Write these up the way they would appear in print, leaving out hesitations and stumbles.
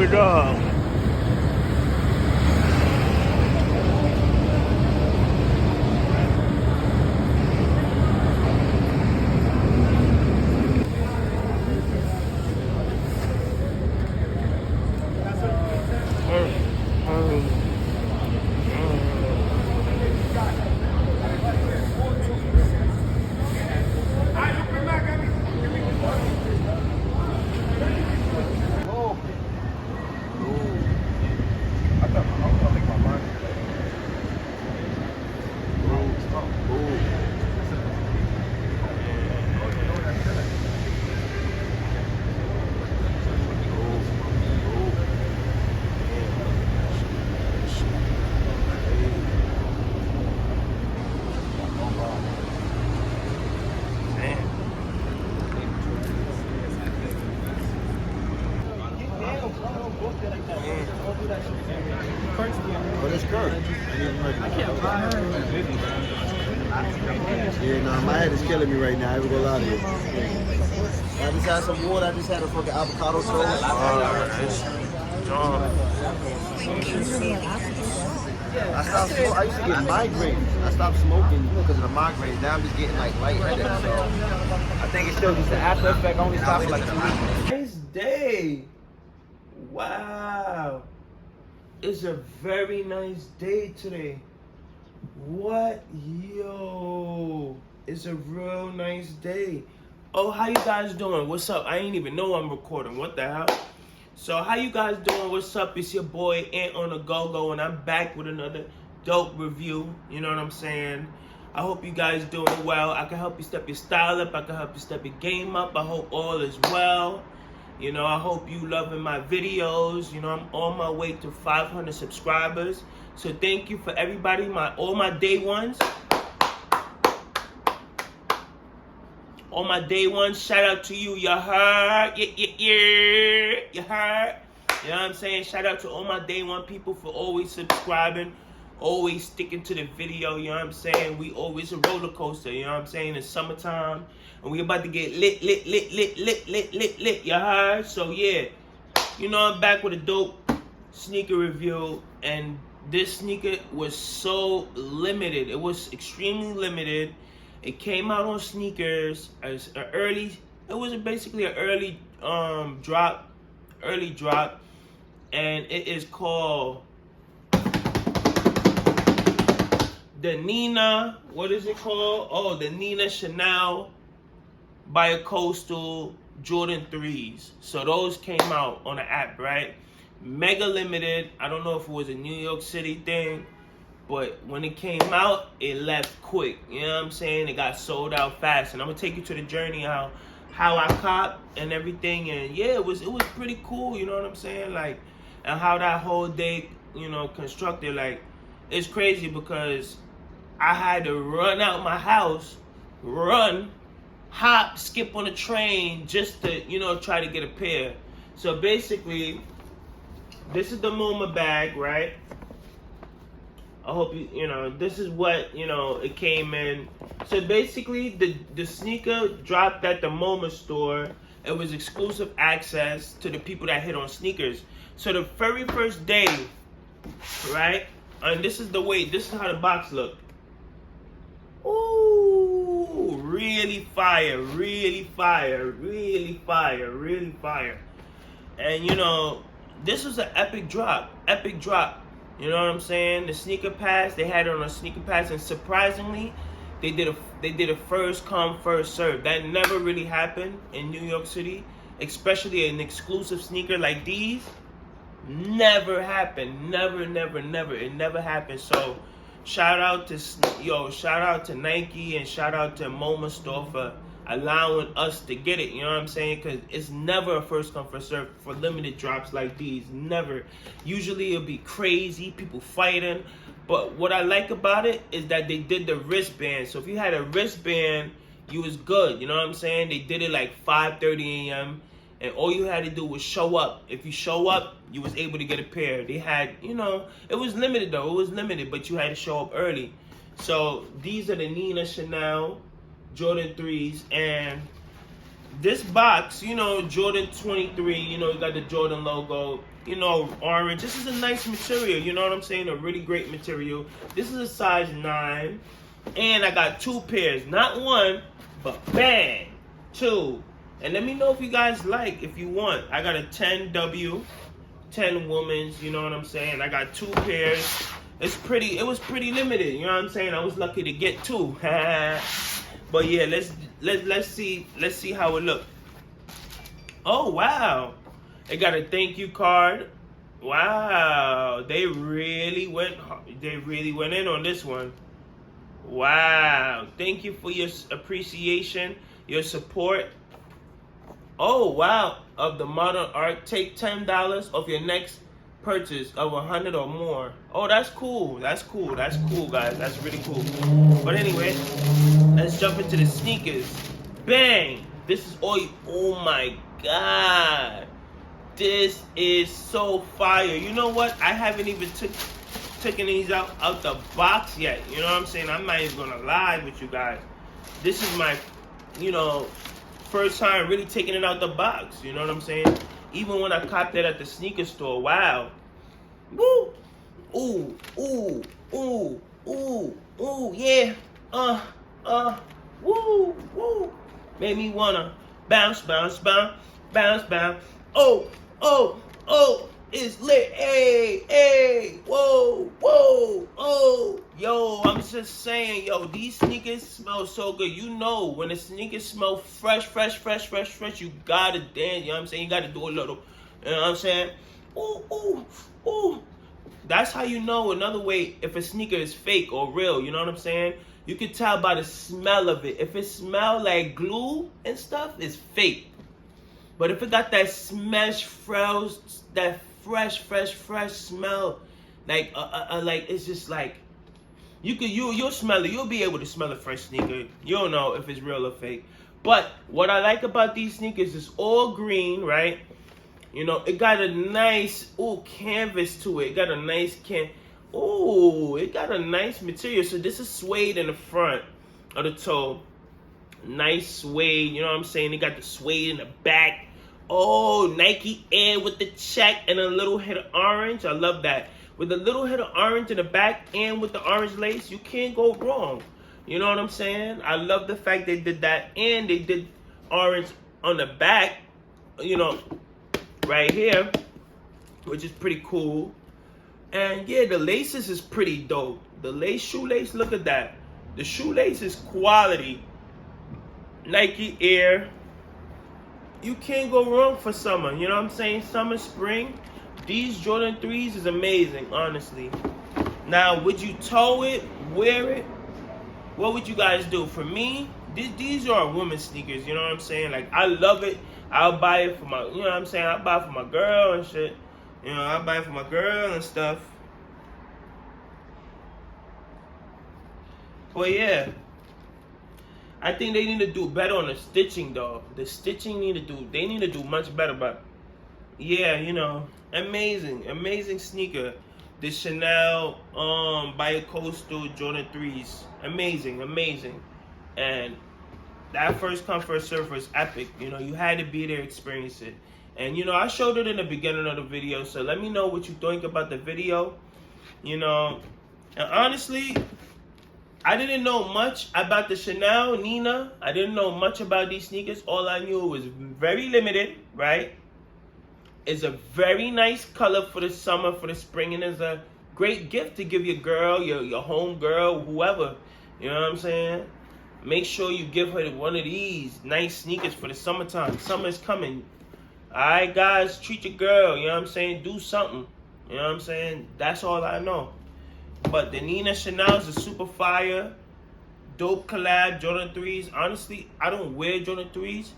Good job. Oh, that's Kirk. Yeah, no, my head is killing me right now. I ain't gonna lie to you. I just had some water. I just had a fucking avocado toast. I stopped smoking. I used to get migraines. I stopped smoking because of the migraines. Now I'm just getting like lightheaded. So I think it's still just the after effect. Only stopped for like 2 weeks. Nice day. Wow. It's a very nice day today. What? Yo. It's a real nice day. Oh, how you guys doing? What's up? I ain't even know I'm recording. What the hell? So how you guys doing? What's up? It's your boy Ant on the Go-Go, and I'm back with another dope review. You know what I'm saying? I hope you guys doing well. I can help you step your style up. I can help you step your game up. I hope all is well. You know, I hope you loving my videos. You know, I'm on my way to 500 subscribers. So thank you for everybody, all my day ones. All my day ones, shout out to you. You heard? Yeah. You heard? You know what I'm saying? Shout out to all my day one people for always subscribing, always sticking to the video. You know what I'm saying? We always a roller coaster. You know what I'm saying? It's summertime, and we about to get lit. You heard? So yeah, you know I'm back with a dope sneaker review, and this sneaker was so limited. It was extremely limited. It came out on sneakers as an early. It was basically an early drop, and it is called the Nina. What is it called? Oh, the Nina Chanel Biocoastal Jordan 3s. So those came out on the app, right? Mega limited. I don't know if it was a New York City thing, but when it came out, it left quick. You know what I'm saying? It got sold out fast. And I'm gonna take you to the journey how I cop and everything. And yeah, it was pretty cool. You know what I'm saying? Like, and how that whole day, you know, constructed. Like, it's crazy because I had to run out my house, hop, skip on a train just to, you know, try to get a pair. So basically, this is the MoMA bag, right? I hope you know, this is what, you know, it came in. So basically, the sneaker dropped at the MoMA store. It was exclusive access to the people that hit on sneakers. So the very first day, right? And this is how the box looked. Ooh, really fire. And you know, this was an epic drop. You know what I'm saying? The sneaker pass, they had it on a sneaker pass, and surprisingly, they did a first come, first serve. That never really happened in New York City, especially an exclusive sneaker like these. Never happened. Never. It never happened. So shout out to Nike and shout out to MoMA store for allowing us to get it, you know what I'm saying? Because it's never a first come, first serve for limited drops like these. Never. Usually it'll be crazy, people fighting. But what I like about it is that they did the wristband. So if you had a wristband, you was good, you know what I'm saying? They did it like 5:30 a.m. and all you had to do was show up. If you show up, you was able to get a pair. They had, you know, it was limited though. It was limited, but you had to show up early. So these are the Nina Chanel Jordan 3s, and this box, you know, Jordan 23, you know, you got the Jordan logo, you know, orange. This is a nice material, you know what I'm saying? A really great material. This is a size 9. And I got 2 pairs. Not 1, but bang, 2. And let me know if you guys like, if you want. I got a 10W, 10 women's, you know what I'm saying? I got 2 pairs. It was pretty limited, you know what I'm saying? I was lucky to get 2. But yeah, let's see how it looks. Oh wow. It got a thank you card. Wow. They really went in on this one. Wow. Thank you for your appreciation, your support. Oh wow. Of the modern art, take $10 off your next purchase of 100 or more. Oh, that's cool. That's cool, guys. That's really cool. But anyway, let's jump into the sneakers. Bang! This is all. Oh my god, this is so fire. You know what? I haven't even taken these out the box yet. You know what I'm saying? I'm not even gonna lie with you guys. This is my, you know, first time really taking it out the box. You know what I'm saying? Even when I copped it at the sneaker store, wow. Woo! Ooh, ooh, ooh, ooh, ooh, yeah. Woo, woo. Made me wanna bounce, bounce, bounce, bounce, bounce. Oh, oh, oh, it's lit. Hey, hey, whoa, whoa, oh. Yo, I'm just saying, yo, these sneakers smell so good. You know, when the sneakers smell fresh, you gotta dance, you know what I'm saying? You gotta do a little, you know what I'm saying? Ooh, ooh, ooh. That's how you know, another way, if a sneaker is fake or real, you know what I'm saying? You can tell by the smell of it. If it smells like glue and stuff, it's fake. But if it got that fresh smell, like it's just like, you'll smell it. You'll be able to smell a fresh sneaker. You'll know if it's real or fake. But what I like about these sneakers is all green, right? You know, it got a nice canvas to it. It got a nice it got a nice material. So this is suede in the front of the toe. Nice suede, you know what I'm saying? It got the suede in the back. Oh, Nike Air with the check and a little hit of orange. I love that. With a little hit of orange in the back and with the orange lace, you can't go wrong. You know what I'm saying? I love the fact they did that, and they did orange on the back, you know, right here, which is pretty cool. And yeah, the laces is pretty dope. The shoelace, look at that. The shoelace is quality. Nike Air. You can't go wrong for summer. You know what I'm saying? Summer, spring. These Jordan 3s is amazing, honestly. Now, would you toe it, wear it? What would you guys do? For me, these are women's sneakers. You know what I'm saying? Like, I love it. I'll buy it for my, you know what I'm saying? I'll buy it for my girl and shit. You know, I'll buy it for my girl and stuff. But yeah, I think they need to do better on the stitching though. The stitching they need to do much better. But yeah, you know, amazing sneaker. The Chanel Bi-Coastal Jordan 3s, amazing. And that first come first serve was epic. You know, you had to be there, experience it. And you know, I showed it in the beginning of the video, so let me know what you think about the video. You know, and honestly, I didn't know much about the Chanel Nina. I didn't know much about these sneakers. All I knew was very limited, right? It's a very nice color for the summer, for the spring, and it's a great gift to give your girl, your home girl, whoever. You know what I'm saying? Make sure you give her one of these nice sneakers for the summertime. Summer's coming. Alright, guys, treat your girl. You know what I'm saying? Do something. You know what I'm saying? That's all I know. But the Nina Chanel's is super fire. Dope collab, Jordan 3s. Honestly, I don't wear Jordan 3s.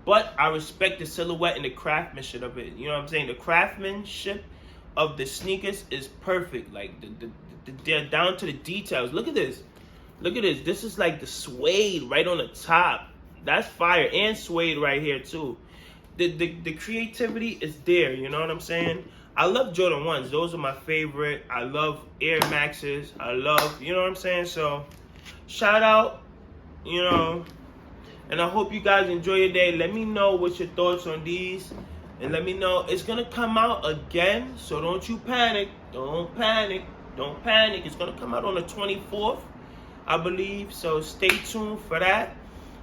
But I respect the silhouette and the craftsmanship of it. You know what I'm saying? The craftsmanship of the sneakers is perfect. Like, they're down to the details. Look at this. Look at this. This is like the suede right on the top. That's fire. And suede right here, too. The creativity is there. You know what I'm saying? I love Jordan 1s. Those are my favorite. I love Air Maxes. I love, you know what I'm saying? So, shout out, you know, And I hope you guys enjoy your day. Let me know what's your thoughts on these. And let me know. It's going to come out again. So don't you panic. Don't panic. Don't panic. It's going to come out on the 24th, I believe. So stay tuned for that.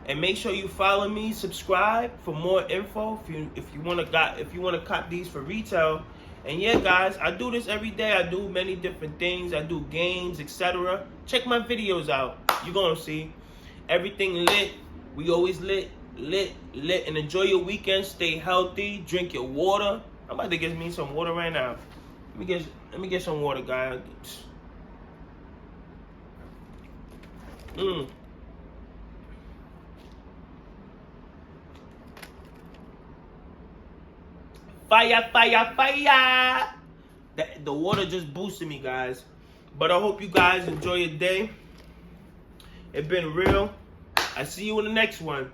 And make sure you follow me, subscribe for more info if you want to cop these for retail. And yeah, guys, I do this every day. I do many different things. I do games, etc. Check my videos out. You're going to see everything lit. We always lit. And enjoy your weekend. Stay healthy. Drink your water. I'm about to get me some water right now. Let me get some water, guys. Fire, fire, fire! The water just boosted me, guys. But I hope you guys enjoy your day. It's been real. I see you in the next one.